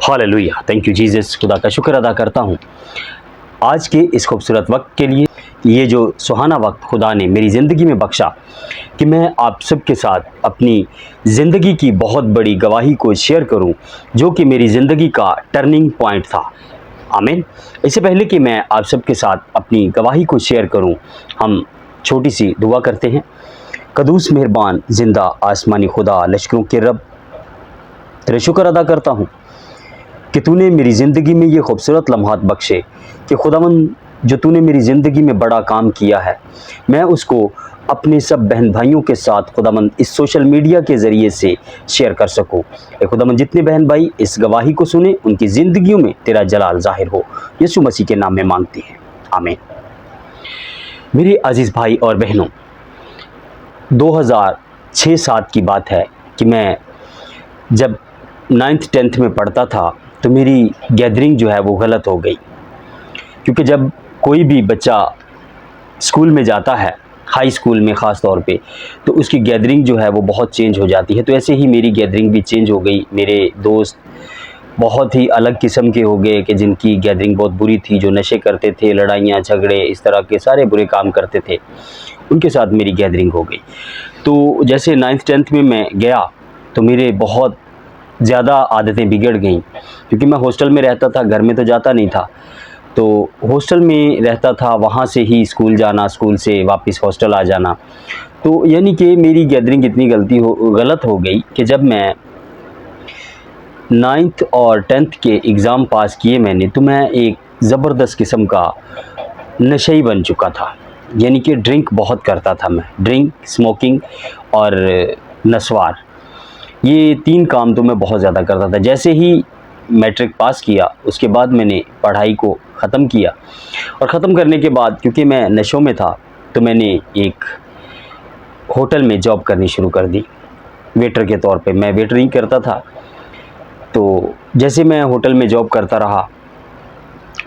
Hallelujah, thank you Jesus. खुदा का शुक्र अदा करता हूँ आज के इस खूबसूरत वक्त के लिए। ये जो सुहाना वक्त खुदा ने मेरी ज़िंदगी में बख्शा कि मैं आप सबके साथ अपनी ज़िंदगी की बहुत बड़ी गवाही को शेयर करूं, जो कि मेरी ज़िंदगी का टर्निंग पॉइंट था। आमीन। इससे पहले कि मैं आप सबके साथ अपनी गवाही को शेयर करूं, हम छोटी सी दुआ करते हैं। कदूस मेहरबान जिंदा आसमानी खुदा, लश्करों के रब, तेरे शुक्र अदा करता हूँ कि तूने मेरी ज़िंदगी में ये खूबसूरत लम्हात बख्शे कि खुदावंद जो तूने मेरी ज़िंदगी में बड़ा काम किया है, मैं उसको अपने सब बहन भाइयों के साथ खुदावंद इस सोशल मीडिया के ज़रिए से शेयर कर सकूं। खुदावंद जितने बहन भाई इस गवाही को सुने, उनकी ज़िंदगियों में तेरा जलाल ज़ाहिर हो। यीशु मसीह के नाम में मांगते हैं, आमीन। मेरे अजीज़ भाई और बहनों, 2006-07 की बात है कि मैं जब 9th-10th में पढ़ता था तो मेरी गैदरिंग जो है वो गलत हो गई। क्योंकि जब कोई भी बच्चा स्कूल में जाता है, हाई स्कूल में ख़ास तौर पे, तो उसकी गैदरिंग जो है वो बहुत चेंज हो जाती है। तो ऐसे ही मेरी गैदरिंग भी चेंज हो गई। मेरे दोस्त बहुत ही अलग किस्म के हो गए कि जिनकी गैदरिंग बहुत बुरी थी, जो नशे करते थे, लड़ाइयाँ झगड़े, इस तरह के सारे बुरे काम करते थे, उनके साथ मेरी गैदरिंग हो गई। तो जैसे 9th-10th में मैं गया तो मेरे बहुत ज़्यादा आदतें बिगड़ गईं, क्योंकि मैं हॉस्टल में रहता था, घर में तो जाता नहीं था। तो हॉस्टल में रहता था, वहाँ से ही स्कूल जाना, स्कूल से वापस हॉस्टल आ जाना। तो यानी कि मेरी गैदरिंग इतनी गलत हो गई कि जब मैं 9th और 10th के एग्ज़ाम पास किए मैंने, तो मैं एक ज़बरदस्त किस्म का नशेई बन चुका था। यानी कि ड्रिंक बहुत करता था मैं, ड्रिंक, स्मोकिंग और नस्वार, ये 3 काम तो मैं बहुत ज़्यादा करता था। जैसे ही मैट्रिक पास किया, उसके बाद मैंने पढ़ाई को ख़त्म किया, और ख़त्म करने के बाद क्योंकि मैं नशों में था, तो मैंने एक होटल में जॉब करनी शुरू कर दी, वेटर के तौर पे। मैं वेटरिंग करता था। तो जैसे मैं होटल में जॉब करता रहा,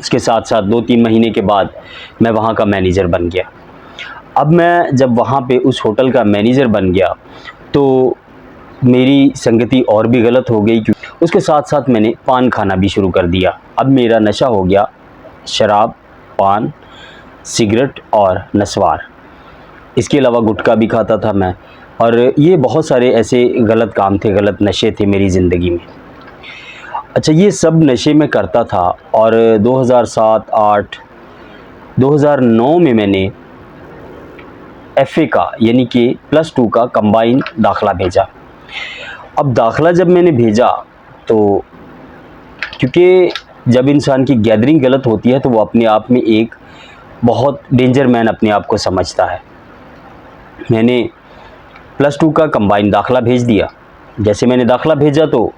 इसके साथ साथ 2-3 महीने के बाद मैं वहाँ का मैनेजर बन गया। अब मैं जब वहाँ पे उस होटल का मैनेजर बन गया तो मेरी संगति और भी गलत हो गई। उसके साथ साथ मैंने पान खाना भी शुरू कर दिया। अब मेरा नशा हो गया शराब, पान, सिगरेट और नस्वार। इसके अलावा गुटखा भी खाता था मैं, और ये बहुत सारे ऐसे गलत काम थे, गलत नशे थे मेरी ज़िंदगी में। अच्छा, ये सब नशे में करता था, और 2007, 8, 2009 में मैंने FA का यानी कि +2 का कंबाइन दाखिला भेजा। अब दाखिला जब मैंने भेजा तो क्योंकि जब इंसान की गैदरिंग गलत होती है तो वो अपने आप में एक बहुत डेंजर मैन अपने आप को समझता है। मैंने +2 का कंबाइन दाखिला भेज दिया। जैसे मैंने दाखिला भेजा तो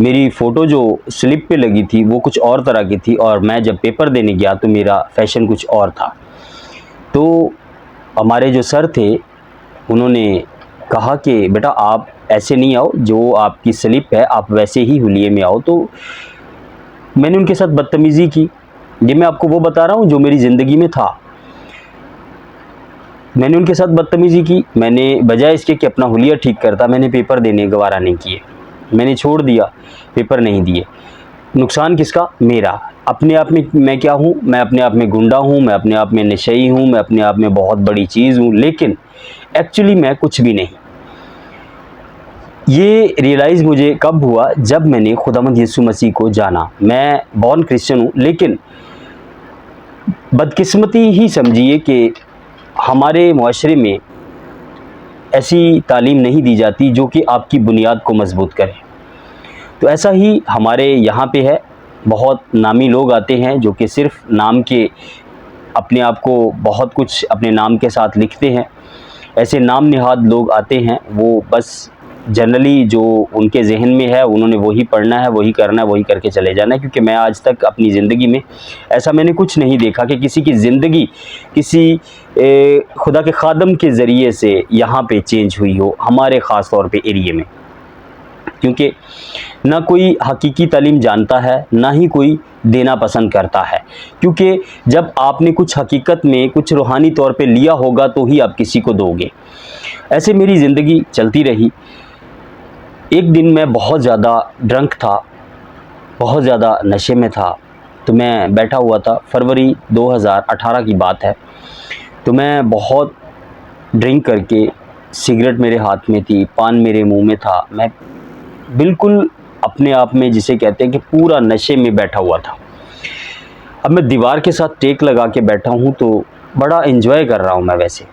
मेरी फ़ोटो जो स्लिप पे लगी थी वो कुछ और तरह की थी, और मैं जब पेपर देने गया तो मेरा फैशन कुछ और था। तो हमारे जो सर थे उन्होंने कहा कि बेटा आप ऐसे नहीं आओ, जो आपकी स्लिप है आप वैसे ही हुलिये में आओ। तो मैंने उनके साथ बदतमीज़ी की। ये मैं आपको वो बता रहा हूँ जो मेरी ज़िंदगी में था। मैंने उनके साथ बदतमीज़ी की। मैंने बजाय इसके कि अपना हुलिया ठीक करता, मैंने पेपर देने गवारा नहीं किए, मैंने छोड़ दिया, पेपर नहीं दिए। नुकसान किसका? मेरा। अपने आप में मैं क्या हूँ? मैं अपने आप में गुंडा हूँ, मैं अपने आप में नशेई हूँ, मैं अपने आप में बहुत बड़ी चीज़ हूँ, लेकिन एक्चुअली मैं कुछ भी नहीं। ये रियलाइज़ मुझे कब हुआ? जब मैंने खुदावंद यीशु मसीह को जाना। मैं बॉर्न क्रिश्चियन हूँ, लेकिन बदकिस्मती ही समझिए कि हमारे मुआशरे में ऐसी तालीम नहीं दी जाती जो कि आपकी बुनियाद को मजबूत करे। तो ऐसा ही हमारे यहाँ पे है। बहुत नामी लोग आते हैं जो कि सिर्फ नाम के अपने आप को बहुत कुछ अपने नाम के साथ लिखते हैं। ऐसे नाम निहाद लोग आते हैं, वो बस जनरली जो उनके जहन में है उन्होंने वही पढ़ना है, वही करना है, वही करके चले जाना है। क्योंकि मैं आज तक अपनी ज़िंदगी में ऐसा मैंने कुछ नहीं देखा कि किसी की ज़िंदगी किसी खुदा के खादम के ज़रिए से यहाँ पे चेंज हुई हो, हमारे ख़ास तौर पे एरिए में। क्योंकि ना कोई हकीकी तालीम जानता है, ना ही कोई देना पसंद करता है। क्योंकि जब आपने कुछ हकीकत में कुछ रूहानी तौर पे लिया होगा तो ही आप किसी को दोगे। ऐसे मेरी ज़िंदगी चलती रही। एक दिन मैं बहुत ज़्यादा ड्रंक था, बहुत ज़्यादा नशे में था। तो मैं बैठा हुआ था, फरवरी 2018 की बात है। तो मैं बहुत ड्रिंक करके, सिगरेट मेरे हाथ में थी, पान मेरे मुंह में था, मैं बिल्कुल अपने आप में जिसे कहते हैं कि पूरा नशे में बैठा हुआ था। अब मैं दीवार के साथ टेक लगा के बैठा हूँ तो बड़ा एंजॉय कर रहा हूँ मैं वैसे।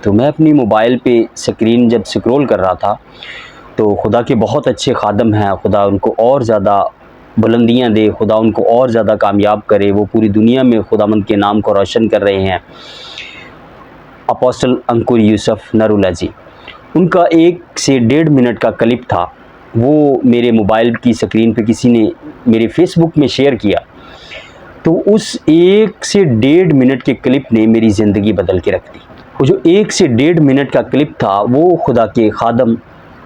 तो मैं अपनी मोबाइल पे स्क्रीन जब स्क्रॉल कर रहा था तो खुदा के बहुत अच्छे खादम हैं, खुदा उनको और ज़्यादा बुलंदियाँ दे, खुदा उनको और ज़्यादा कामयाब करे, वो पूरी दुनिया में खुदावंद के नाम को रोशन कर रहे हैं। अपोस्टल अंकुर यूसुफ नरुला जी, उनका 1 से 1.5 मिनट का क्लिप था, वो मेरे मोबाइल की स्क्रीन पे किसी ने मेरे फेसबुक में शेयर किया। तो उस 1 से 1.5 मिनट के क्लिप ने मेरी ज़िंदगी बदल के रख दी। वो जो 1 से 1.5 मिनट का क्लिप था वो खुदा के खादम,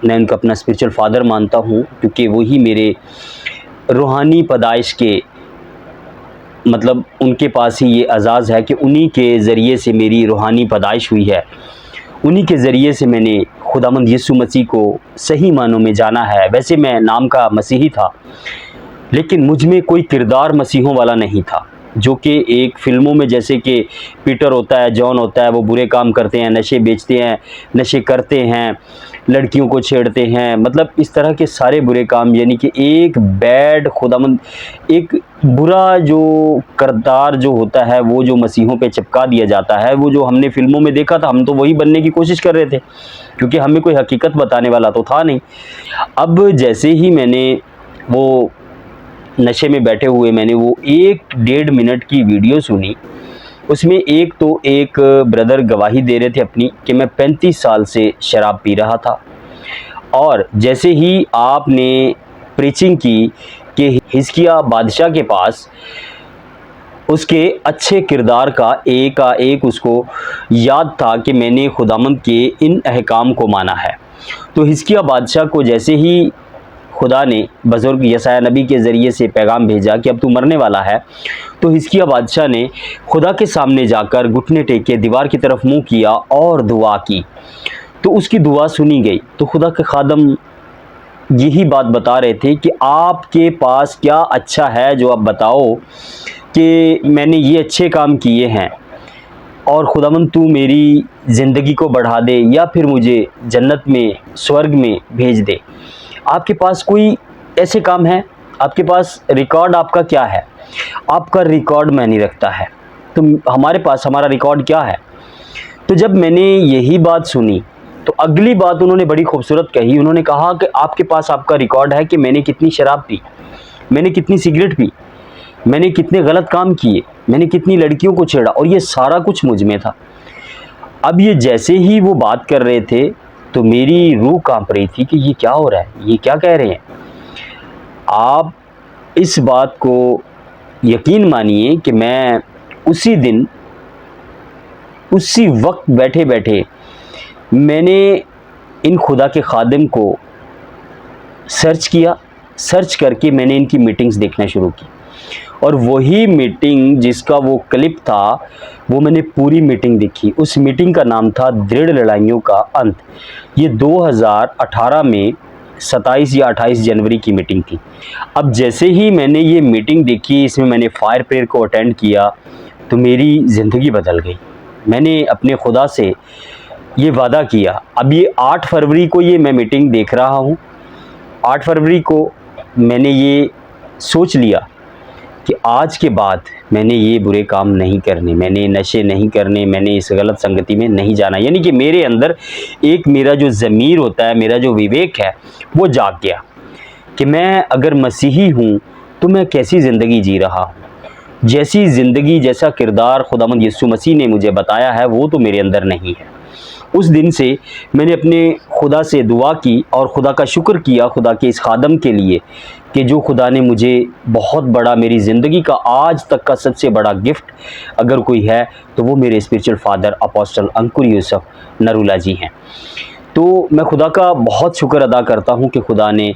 मैं उनका अपना स्पिरिचुअल फादर मानता हूँ क्योंकि वही मेरे रूहानी पैदाइश के मतलब उनके पास ही ये एजाज़ है कि उन्हीं के ज़रिए से मेरी रूहानी पैदाइश हुई है। उन्हीं के ज़रिए से मैंने खुदावंद यीशु मसीह को सही मानों में जाना है। वैसे मैं नाम का मसीही था, लेकिन मुझ में कोई किरदार मसीहों वाला नहीं था, जो कि एक फ़िल्मों में जैसे कि पीटर होता है, जॉन होता है, वो बुरे काम करते हैं, नशे बेचते हैं, नशे करते हैं, लड़कियों को छेड़ते हैं, मतलब इस तरह के सारे बुरे काम, यानी कि एक बैड खुदावंद, एक बुरा जो किरदार जो होता है वो जो मसीहों पे चिपका दिया जाता है, वो जो हमने फ़िल्मों में देखा था, हम तो वही बनने की कोशिश कर रहे थे क्योंकि हमें कोई हकीकत बताने वाला तो था नहीं। अब जैसे ही मैंने वो नशे में बैठे हुए मैंने वो 1-1.5 मिनट की वीडियो सुनी, उसमें एक ब्रदर गवाही दे रहे थे अपनी कि मैं 35 साल से शराब पी रहा था। और जैसे ही आपने प्रीचिंग की कि हिजकिय्याह बादशाह के पास उसके अच्छे किरदार का एक उसको याद था कि मैंने खुदावंद के इन अहकाम को माना है। तो हिजकिय्याह बादशाह को जैसे ही खुदा ने बुज़ुर्ग यशायाह नबी के ज़रिए से पैगाम भेजा कि अब तू मरने वाला है, तो हिजकिय्याह बादशाह ने खुदा के सामने जाकर घुटने टेके दीवार की तरफ मुंह किया और दुआ की, तो उसकी दुआ सुनी गई। तो खुदा के खादम यही बात बता रहे थे कि आपके पास क्या अच्छा है जो आप बताओ कि मैंने ये अच्छे काम किए हैं और खुदावंद तू मेरी ज़िंदगी को बढ़ा दे या फिर मुझे जन्नत में, स्वर्ग में भेज दे। आपके पास कोई ऐसे काम है? आपके पास रिकॉर्ड आपका क्या है? आपका रिकॉर्ड मैं नहीं रखता है, तो हमारे पास हमारा रिकॉर्ड क्या है? तो जब मैंने यही बात सुनी तो अगली बात उन्होंने बड़ी खूबसूरत कही। उन्होंने कहा कि आपके पास आपका रिकॉर्ड है कि मैंने कितनी शराब पी, मैंने कितनी सिगरेट पी, मैंने कितने गलत काम किए, मैंने कितनी लड़कियों को छेड़ा, और ये सारा कुछ मुझ में था। अब ये जैसे ही वो बात कर रहे थे तो मेरी रूह कांप रही थी कि ये क्या हो रहा है, ये क्या कह रहे हैं। आप इस बात को यकीन मानिए कि मैं उसी दिन उसी वक्त बैठे बैठे मैंने इन खुदा के खादिम को सर्च किया, सर्च करके मैंने इनकी मीटिंग्स देखना शुरू की, और वही मीटिंग जिसका वो क्लिप था वो मैंने पूरी मीटिंग देखी। उस मीटिंग का नाम था दृढ़ लड़ाइयों का अंत। ये 2018 में 27 या 28 जनवरी की मीटिंग थी। अब जैसे ही मैंने ये मीटिंग देखी, इसमें मैंने फायर प्रेयर को अटेंड किया, तो मेरी ज़िंदगी बदल गई। मैंने अपने खुदा से ये वादा किया। अब ये 8 फरवरी को ये मैं मीटिंग देख रहा हूँ। 8 फरवरी को मैंने ये सोच लिया कि आज के बाद मैंने ये बुरे काम नहीं करने, मैंने नशे नहीं करने, मैंने इस गलत संगति में नहीं जाना। यानी कि मेरे अंदर एक मेरा जो ज़मीर होता है, मेरा जो विवेक है, वो जाग गया कि मैं अगर मसीही हूँ तो मैं कैसी ज़िंदगी जी रहा हूँ। जैसी ज़िंदगी, जैसा किरदार खुदावंद यीशु मसीह ने मुझे बताया है वो तो मेरे अंदर नहीं है। उस दिन से मैंने अपने खुदा से दुआ की और खुदा का शुक्र किया, खुदा के इस खादम के लिए कि जो खुदा ने मुझे बहुत बड़ा, मेरी ज़िंदगी का आज तक का सबसे बड़ा गिफ्ट अगर कोई है तो वो मेरे स्पिरिचुअल फादर अपोस्टल अंकुर यूसुफ नरुला जी हैं। तो मैं खुदा का बहुत शुक्र अदा करता हूँ कि खुदा ने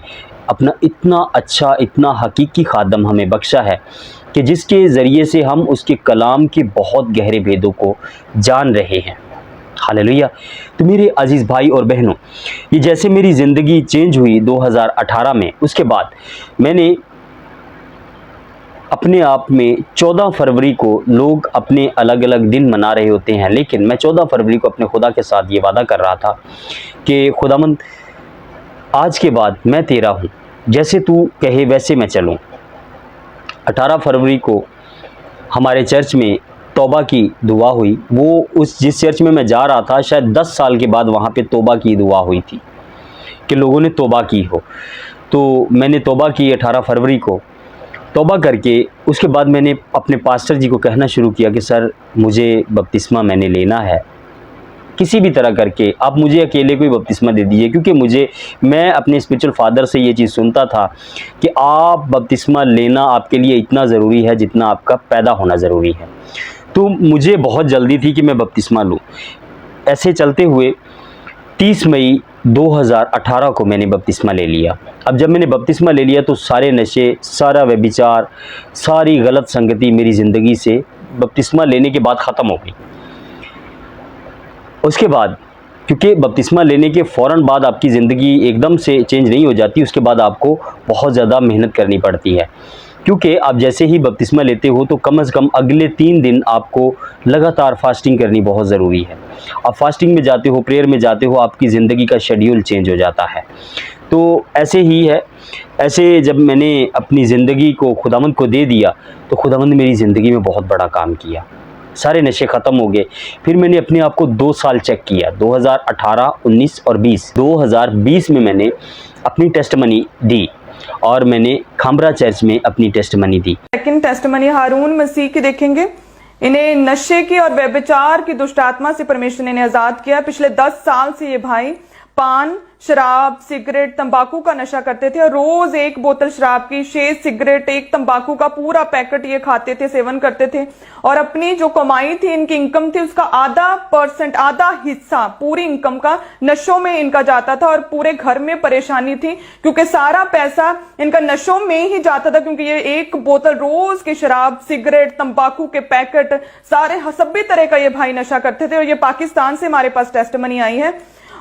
अपना इतना अच्छा, इतना हकीकी खादम हमें बख्शा है कि जिसके ज़रिए से हम उसके कलाम के बहुत गहरे भेदों को जान रहे हैं। हालेलुया। तो मेरे अजीज़ भाई और बहनों, ये जैसे मेरी ज़िंदगी चेंज हुई 2018 में, उसके बाद मैंने अपने आप में 14 फरवरी को लोग अपने अलग अलग दिन मना रहे होते हैं, लेकिन मैं 14 फरवरी को अपने खुदा के साथ ये वादा कर रहा था कि खुदावंद आज के बाद मैं तेरा हूँ, जैसे तू कहे वैसे मैं चलूँ। 18 फरवरी को हमारे चर्च में तौबा की दुआ हुई। वो उस जिस चर्च में मैं जा रहा था, शायद 10 साल के बाद वहाँ पे तौबा की दुआ हुई थी कि लोगों ने तौबा की हो। तो मैंने तौबा की 18 फरवरी को। तौबा करके उसके बाद मैंने अपने पास्टर जी को कहना शुरू किया कि सर मुझे बपतिस्मा मैंने लेना है, किसी भी तरह करके आप मुझे अकेले को ही बपतिस्मा दे दीजिए, क्योंकि मैं अपने स्पिरिचुअल फादर से ये चीज़ सुनता था कि आप बपतिस्मा लेना आपके लिए इतना ज़रूरी है जितना आपका पैदा होना ज़रूरी है। तो मुझे बहुत जल्दी थी कि मैं बपतिस्मा लूँ। ऐसे चलते हुए 30 मई 2018 को मैंने बपतिस्मा ले लिया। अब जब मैंने बपतिस्मा ले लिया तो सारे नशे, सारा व्यभिचार, सारी गलत संगति मेरी ज़िंदगी से बपतिस्मा लेने के बाद ख़त्म हो गई। उसके बाद, क्योंकि बपतिस्मा लेने के फ़ौरन बाद आपकी ज़िंदगी एकदम से चेंज नहीं हो जाती, उसके बाद आपको बहुत ज़्यादा मेहनत करनी पड़ती है। क्योंकि आप जैसे ही बपतिस्मा लेते हो तो कम से कम अगले 3 दिन आपको लगातार फास्टिंग करनी बहुत ज़रूरी है। आप फास्टिंग में जाते हो, प्रेयर में जाते हो, आपकी ज़िंदगी का शेड्यूल चेंज हो जाता है। तो ऐसे ही है, ऐसे जब मैंने अपनी ज़िंदगी को खुदावंद को दे दिया तो खुदावंद मेरी ज़िंदगी में बहुत बड़ा काम किया। सारे नशे ख़त्म हो गए। फिर मैंने अपने आप को 2 साल चेक किया, 2018, 19 और 20। 2020 में मैंने अपनी टेस्टमनी दी और मैंने खामरा चर्च में अपनी टेस्टमनी दी। सेकंड टेस्टमनी हारून मसीह की देखेंगे। इन्हें नशे की और व्यभिचार की दुष्ट आत्मा से परमेश्वर ने इन्हें आजाद किया। पिछले 10 साल से ये भाई पान, शराब, सिगरेट, तंबाकू का नशा करते थे और रोज 1 बोतल शराब की, 6 सिगरेट, 1 तंबाकू का पूरा पैकेट ये खाते थे, सेवन करते थे। और अपनी जो कमाई थी, इनकी इनकम थी, उसका आधा हिस्सा पूरी इनकम का नशों में इनका जाता था। और पूरे घर में परेशानी थी क्योंकि सारा पैसा इनका नशों में ही जाता था, क्योंकि ये 1 बोतल रोज की शराब, सिगरेट, तंबाकू के पैकेट, सारे सभी तरह का ये भाई नशा करते थे। और ये पाकिस्तान से हमारे पास टेस्टमनी आई है।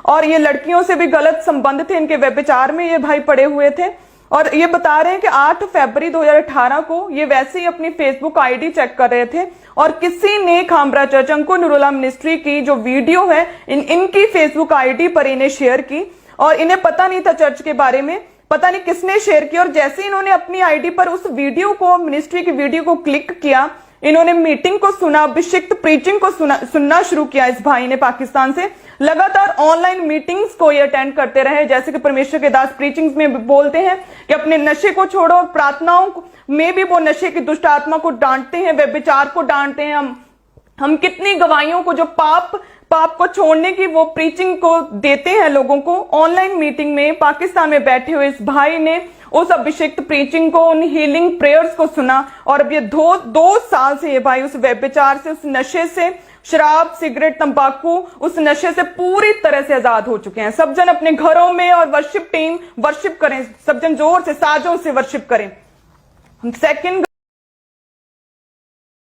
और ये लड़कियों से भी गलत संबंध थे, इनके व्यभिचार में ये भाई पड़े हुए थे। और ये बता रहे हैं कि 8 फरवरी 2018 को ये वैसे ही अपनी फेसबुक आईडी चेक कर रहे थे और किसी ने खामरा चर्च अंकुर नूरुल्लाह मिनिस्ट्री की जो वीडियो है इनकी फेसबुक आईडी पर इन्हें शेयर की। और इन्हें पता नहीं था चर्च के बारे में, पता नहीं किसने शेयर किया। और जैसे इन्होंने अपनी आईडी पर उस वीडियो को, मिनिस्ट्री की वीडियो को क्लिक किया, इन्होंने मीटिंग को सुना, अभिषिक्त प्रीचिंग को सुनना शुरू किया। इस भाई ने पाकिस्तान से लगातार ऑनलाइन मीटिंग्स को ये अटेंड करते रहे। जैसे कि परमेश्वर के दास प्रीचिंग्स में बोलते हैं कि अपने नशे को छोड़ो, और प्रार्थनाओं में भी वो नशे की दुष्ट आत्मा को डांटते हैं, व्यभिचार को डांटते हैं। हम कितनी गवाहियों को जो पाप को छोड़ने की वो प्रीचिंग को देते हैं लोगों को। ऑनलाइन मीटिंग में पाकिस्तान में बैठे हुए इस भाई ने उस अभिषिक्त प्रीचिंग को, उन हीलिंग प्रेयर्स को सुना। और अब ये 2 साल से ये भाई उस व्यभिचार से, उस नशे से, शराब, सिगरेट, तंबाकू, उस नशे से पूरी तरह से आजाद हो चुके हैं। सब जन अपने घरों में और वर्शिप टीम वर्शिप करें, सब जन जोर से, साजों से वर्शिप करें। सेकंड